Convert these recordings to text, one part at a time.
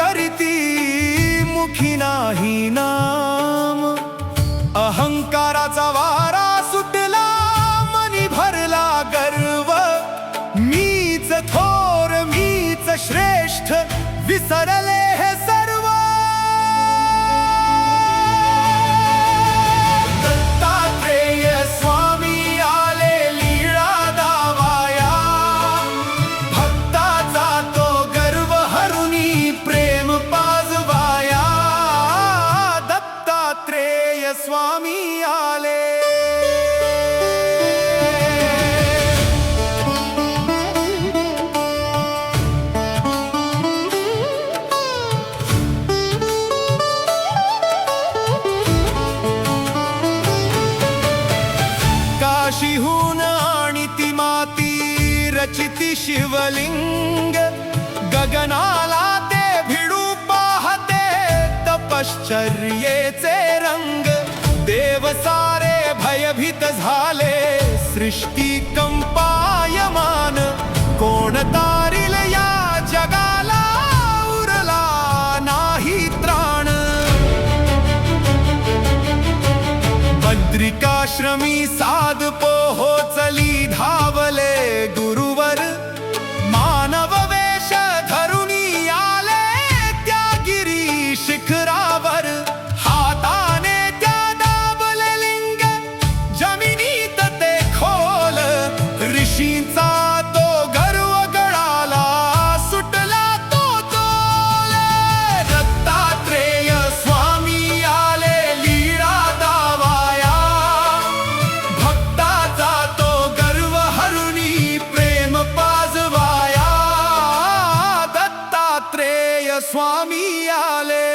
करीती मुखी नाही नाम। अहंकाराचा वारा सुटला मनी भरला गर्व, मीच थोर मीच श्रेष्ठ विसरले हे सर्व। दत्तात्रेय स्वामी आले लीळा दावाया, भक्ताचा तो गर्व हरुनी प्रेम पाजवाया। दत्तात्रेय स्वामी आले। काशीहून आणिती माती रचिती शिवलिंग, गगनाला ते भिडू पाहते तपश्चर्येचे रंग। देव सारे भयभीत झाले सृष्टी कंपायमान, कोण तारील या जगाला उरला नाही त्राण। बद्रिकाश्रमी साध पोहोचली धावले गुरुवर, मानव वेश धरुनी आले त्या गिरी शिखरावर। हाताने त्या दाबले लिंग जमिनीत ते खोल, ऋषींचा तो गर्व गळाला सुटला तो तोल। दत्तात्रेय स्वामी आले लीळा दावाया, भक्ताचा तो गर्व हरुनी प्रेम पाजवाया। दत्तात्रेय स्वामी आले।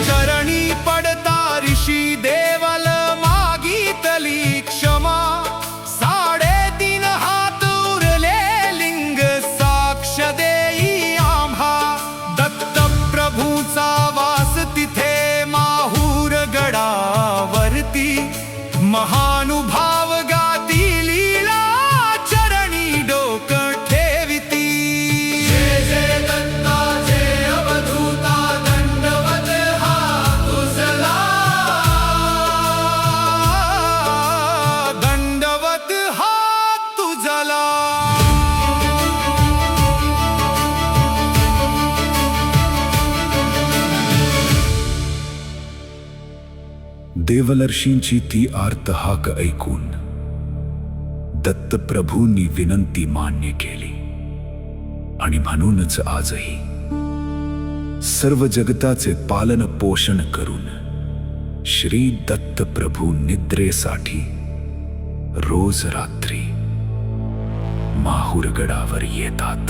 चरणी पडता ऋषी देवल मागितली क्षमा, 3.5 हात उरले लिंग साक्ष देई आम्हा। दत्त प्रभूचा वास तिथे माहूर गडावरती, महानुभाव गाती लीला चरणी डोकं ठेविती। जय जय दत्ता जय अवधूता, दंडवत हात तुझला, दंडवत हात तुझला। देवलर्षींची ती आर्त हाक ऐकून दत्तप्रभूंनी विनंती मान्य केली, आणि म्हणूनच आजही सर्व जगताचे पालन पोषण करून श्री दत्तप्रभू निद्रेसाठी रोज रात्री माहूरगडावर येतात।